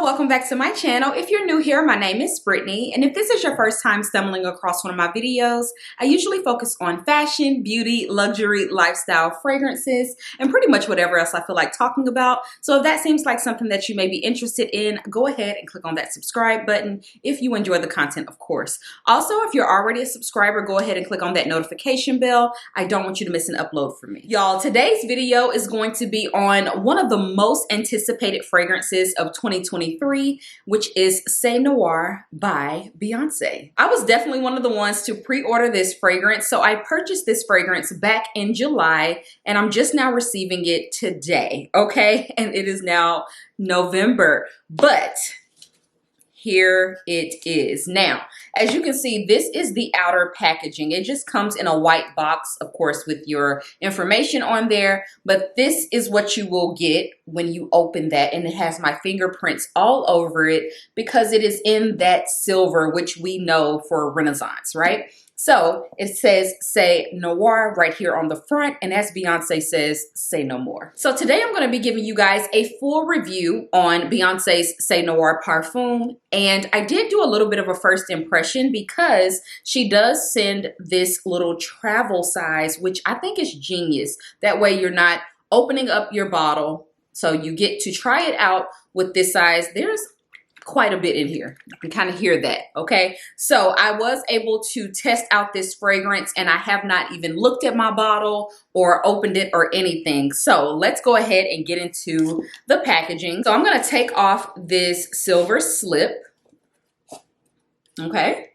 welcome back to my channel. If you're new here, my name is Brittany, and if this is your first time stumbling across one of my videos, I usually focus on fashion, beauty, luxury, lifestyle, fragrances, and pretty much whatever else I feel like talking about. So if that seems like something that you may be interested in, go ahead and click on that subscribe button if you enjoy the content, of course. Also, if you're already a subscriber, go ahead and click on that notification bell. I don't want you to miss an upload from me. Y'all, today's video is going to be on one of the most anticipated fragrances of 2023, which is C'est Noir by Beyonce. I was definitely one of the ones to pre-order this fragrance. So I purchased this fragrance back in July and I'm just now receiving it today, okay? And it is now November, but here it is. Now, as you can see, this is the outer packaging. It just comes in a white box, of course, with your information on there. But this is what you will get when you open that. And it has my fingerprints all over it because it is in that silver, which we know for Renaissance, right? So it says C'est Noir right here on the front, and as Beyonce says, say no more. So today I'm going to be giving you guys a full review on Beyonce's C'est Noir Parfum, and I did do a little bit of a first impression because she does send this little travel size, which I think is genius. That way you're not opening up your bottle, so you get to try it out with this size. There's quite a bit in here. You can kind of hear that, okay? So I was able to test out this fragrance and I have not even looked at my bottle or opened it or anything. So let's go ahead and get into the packaging. So I'm gonna take off this silver slip, okay?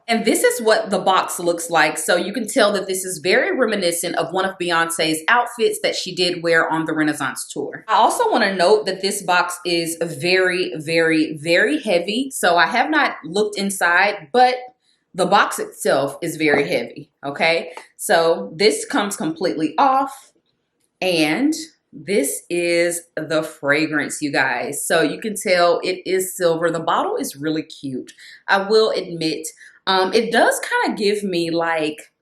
And this is what the box looks like. So you can tell that this is very reminiscent of one of Beyonce's outfits that she did wear on the Renaissance tour. I also want to note that this box is very, very, very heavy. So I have not looked inside, but the box itself is very heavy, okay? So this comes completely off, and this is the fragrance, you guys. So you can tell it is silver. The bottle is really cute, I will admit. It does kind of give me like,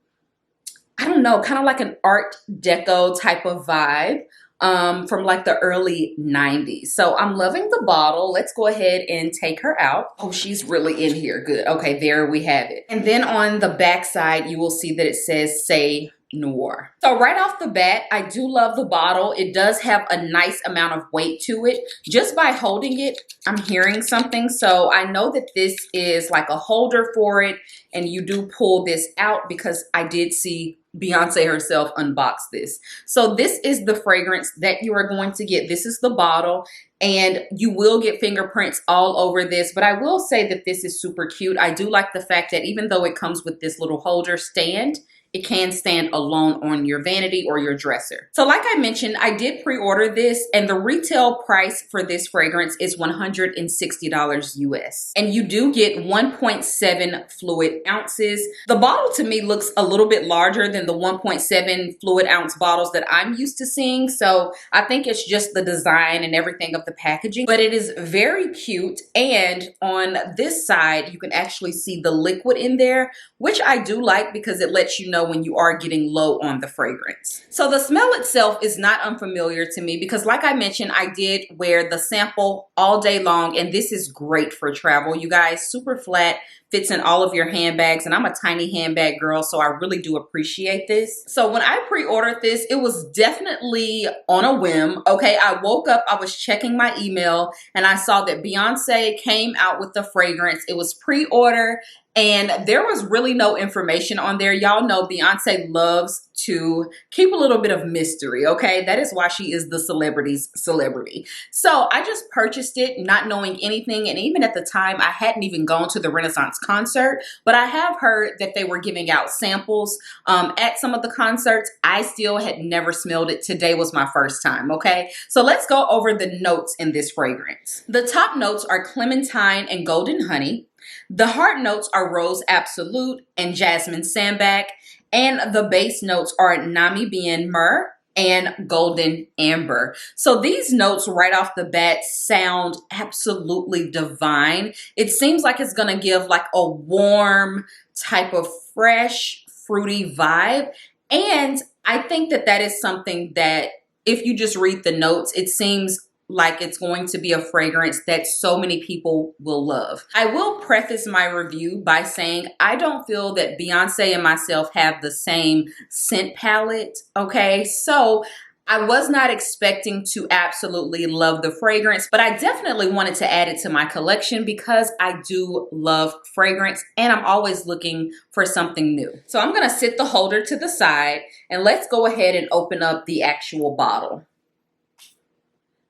I don't know, kind of like an Art Deco type of vibe from like the early 90s. So I'm loving the bottle. Let's go ahead and take her out. Oh, she's really in here. Good. Okay, there we have it. And then on the back side, you will see that it says C'est Noir. So right off the bat, I do love the bottle. It does have a nice amount of weight to it. Just by holding it, I'm hearing something. So I know that this is like a holder for it, and you do pull this out because I did see Beyonce herself unbox this. So this is the fragrance that you are going to get. This is the bottle, and you will get fingerprints all over this, but I will say that this is super cute. I do like the fact that even though it comes with this little holder stand, it can stand alone on your vanity or your dresser. So like I mentioned, I did pre-order this, and the retail price for this fragrance is $160 US. And you do get 1.7 fluid ounces. The bottle to me looks a little bit larger than the 1.7 fluid ounce bottles that I'm used to seeing. So I think it's just the design and everything of the packaging, but it is very cute. And on this side, you can actually see the liquid in there, which I do like because it lets you know when you are getting low on the fragrance. So the smell itself is not unfamiliar to me because like I mentioned, I did wear the sample all day long, and this is great for travel. You guys, super flat, fits in all of your handbags, and I'm a tiny handbag girl, so I really do appreciate this. So when I pre-ordered this, it was definitely on a whim, okay? I woke up, I was checking my email, and I saw that Beyonce came out with the fragrance. It was pre-order, and there was really no information on there. Y'all know Beyonce loves to keep a little bit of mystery, okay? That is why she is the celebrity's celebrity. So I just purchased it not knowing anything, and even at the time, I hadn't even gone to the Renaissance concert, but I have heard that they were giving out samples at some of the concerts. I still had never smelled it. Today was my first time, okay? So let's go over the notes in this fragrance. The top notes are clementine and golden honey. The heart notes are rose absolute and jasmine sambac, and the base notes are Namibia myrrh and golden amber. So these notes right off the bat sound absolutely divine. It seems like it's gonna give like a warm type of fresh, fruity vibe. And I think that that is something that if you just read the notes, it seems like it's going to be a fragrance that so many people will love. I will preface my review by saying I don't feel that Beyonce and myself have the same scent palette, okay? So I was not expecting to absolutely love the fragrance, but I definitely wanted to add it to my collection because I do love fragrance and I'm always looking for something new. So I'm gonna sit the holder to the side and let's go ahead and open up the actual bottle.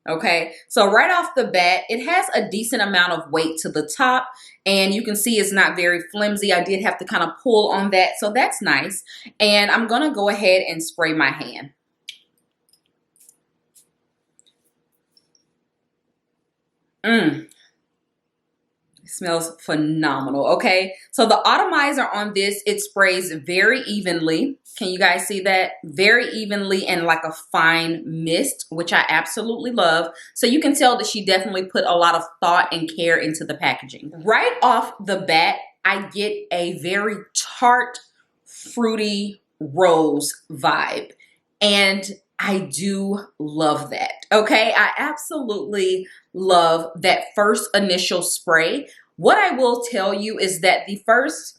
Okay, so right off the bat, it has a decent amount of weight to the top and you can see it's not very flimsy. I did have to kind of pull on that, so that's nice. And I'm gonna go ahead and spray my hand. It smells phenomenal, okay? So the atomizer on this, it sprays very evenly. Can you guys see that? Very evenly and like a fine mist, which I absolutely love. So you can tell that she definitely put a lot of thought and care into the packaging. Right off the bat, I get a very tart, fruity rose vibe. And I do love that, okay? I absolutely love that first initial spray. What I will tell you is that the first,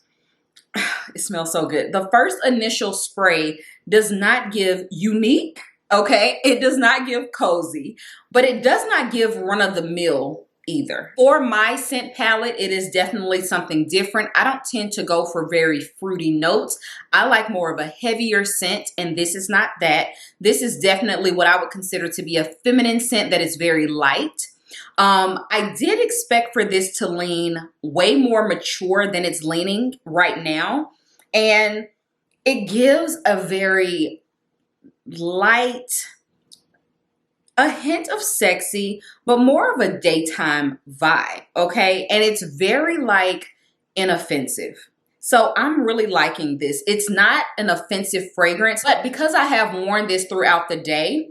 it smells so good. The first initial spray does not give unique, okay? It does not give cozy, but it does not give run-of-the-mill either. For my scent palette, it is definitely something different. I don't tend to go for very fruity notes. I like more of a heavier scent, and this is not that. This is definitely what I would consider to be a feminine scent that is very light. I did expect for this to lean way more mature than it's leaning right now, and it gives a very light, a hint of sexy, but more of a daytime vibe, okay? And it's very like inoffensive. So I'm really liking this. It's not an offensive fragrance, but because I have worn this throughout the day,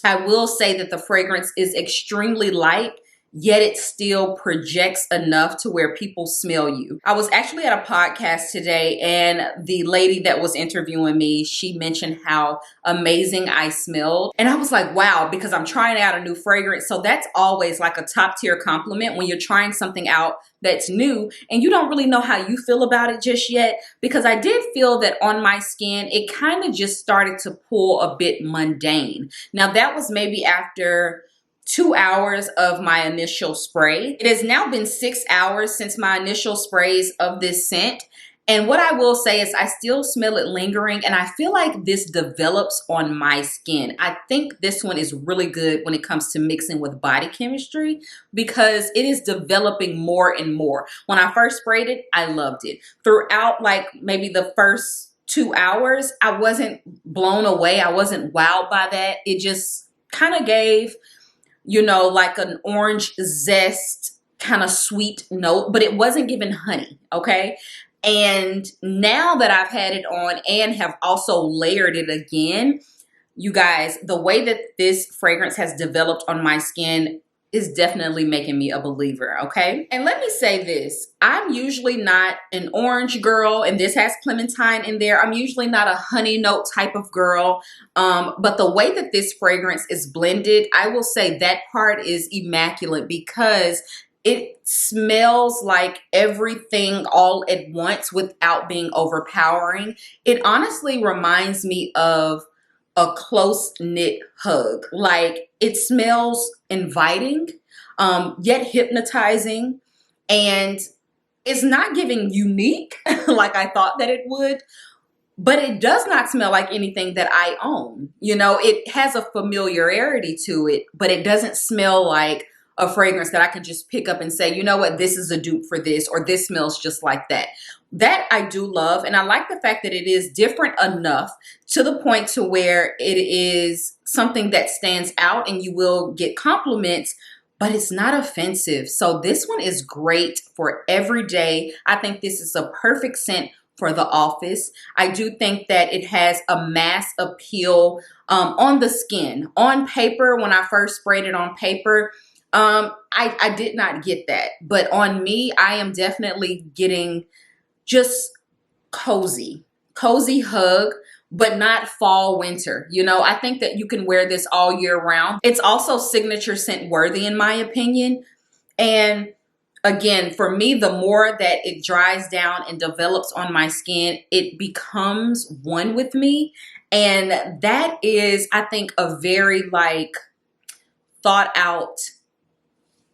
I will say that the fragrance is extremely light, yet it still projects enough to where people smell you. I was actually at a podcast today and the lady that was interviewing me, she mentioned how amazing I smelled. And I was like, wow, because I'm trying out a new fragrance. So that's always like a top tier compliment when you're trying something out that's new and you don't really know how you feel about it just yet, because I did feel that on my skin, it kind of just started to pull a bit mundane. Now that was maybe after 2 hours of my initial spray. It has now been 6 hours since my initial sprays of this scent. And what I will say is I still smell it lingering and I feel like this develops on my skin. I think this one is really good when it comes to mixing with body chemistry because it is developing more and more. When I first sprayed it, I loved it. Throughout like maybe the first 2 hours, I wasn't blown away. I wasn't wowed by that. It just kind of gave, you know, like an orange zest kind of sweet note, but it wasn't giving honey, okay? And now that I've had it on and have also layered it again, you guys, the way that this fragrance has developed on my skin is definitely making me a believer, okay? And let me say this, I'm usually not an orange girl, and this has clementine in there. I'm usually not a honey note type of girl, but the way that this fragrance is blended, I will say that part is immaculate because it smells like everything all at once without being overpowering. It honestly reminds me of a close-knit hug. Like it smells inviting, yet hypnotizing, and it's not giving unique like I thought that it would, but it does not smell like anything that I own. You know, it has a familiarity to it, but it doesn't smell like a fragrance that I can just pick up and say, you know what, this is a dupe for this, or this smells just like that. That I do love, and I like the fact that it is different enough to the point to where it is something that stands out and you will get compliments, but it's not offensive. So this one is great for every day. I think this is a perfect scent for the office. I do think that it has a mass appeal on the skin. On paper, when I first sprayed it on paper, I did not get that, but on me, I am definitely getting just cozy hug but not fall winter. You know, I think that you can wear this all year round. It's also signature scent worthy in my opinion. And again, for me, the more that it dries down and develops on my skin, it becomes one with me. And that is, I think, a very like thought out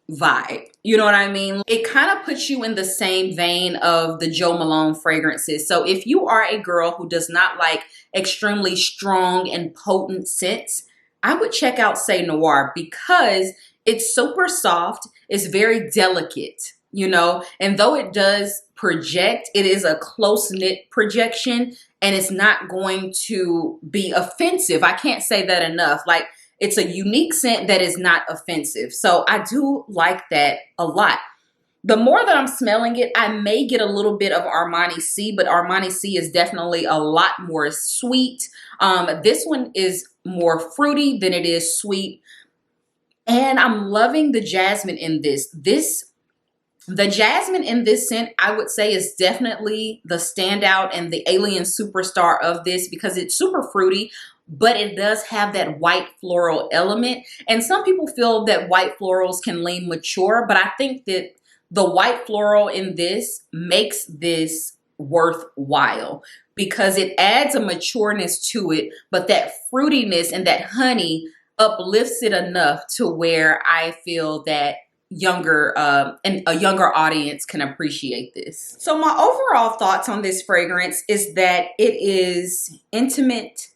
vibe. You know what I mean? It kind of puts you in the same vein of the Jo Malone fragrances. So if you are a girl who does not like extremely strong and potent scents, I would check out Say Noir because it's super soft. It's very delicate, you know, and though it does project, it is a close-knit projection and it's not going to be offensive. I can't say that enough. Like, it's a unique scent that is not offensive. So I do like that a lot. The more that I'm smelling it, I may get a little bit of Armani C, but Armani C is definitely a lot more sweet. This one is more fruity than it is sweet. And I'm loving the jasmine in this. The jasmine in this scent, I would say, is definitely the standout and the alien superstar of this because it's super fruity, but it does have that white floral element. And some people feel that white florals can lean mature, but I think that the white floral in this makes this worthwhile because it adds a matureness to it, but that fruitiness and that honey uplifts it enough to where I feel that and a younger audience can appreciate this. So my overall thoughts on this fragrance is that it is intimate,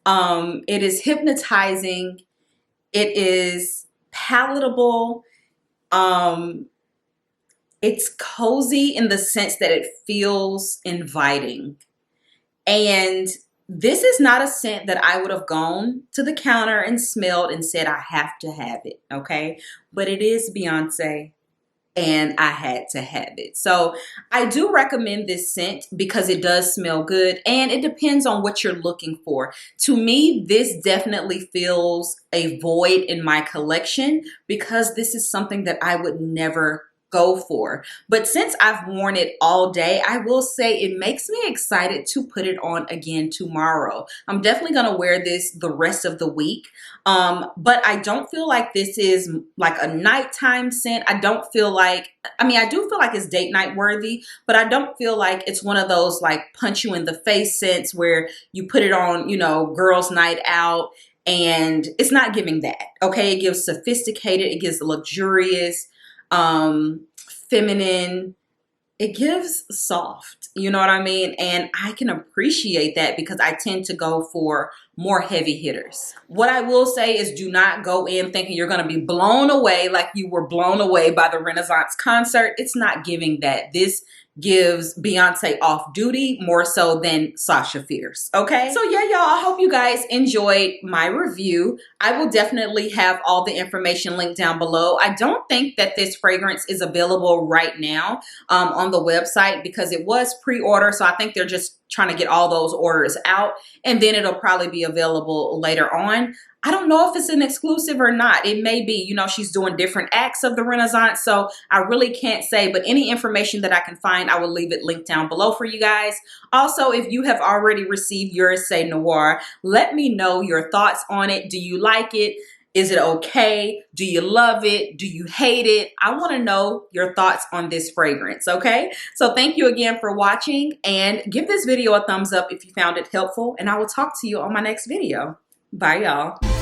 it is hypnotizing, it is palatable, it's cozy in the sense that it feels inviting. And this is not a scent that I would have gone to the counter and smelled and said, I have to have it, okay? But it is Beyonce, and I had to have it. So I do recommend this scent because it does smell good, and it depends on what you're looking for. To me, this definitely fills a void in my collection because this is something that I would never go for. But since I've worn it all day, I will say it makes me excited to put it on again tomorrow. I'm definitely going to wear this the rest of the week. But I don't feel like this is like a nighttime scent. I don't feel like, I mean, I do feel like it's date night worthy, but I don't feel like it's one of those like punch you in the face scents where you put it on, you know, girls' night out, and it's not giving that. Okay. It gives sophisticated, it gives luxurious, feminine, it gives soft, you know what I mean? And I can appreciate that because I tend to go for more heavy hitters. What I will say is do not go in thinking you're going to be blown away like you were blown away by the Renaissance concert. It's not giving that. This gives Beyonce off duty more so than Sasha Fierce. Okay. So yeah, y'all, I hope you guys enjoyed my review. I will definitely have all the information linked down below. I don't think that this fragrance is available right now on the website because it was pre-order. So I think they're just trying to get all those orders out, and then it'll probably be available later on. I don't know if it's an exclusive or not. It may be, you know, she's doing different acts of the Renaissance, so I really can't say, but any information that I can find, I will leave it linked down below for you guys. Also, if you have already received your Say Noir, let me know your thoughts on it. Do you like it? Is it okay? Do you love it? Do you hate it? I want to know your thoughts on this fragrance, okay? So thank you again for watching, and give this video a thumbs up if you found it helpful, and I will talk to you on my next video. Bye, y'all.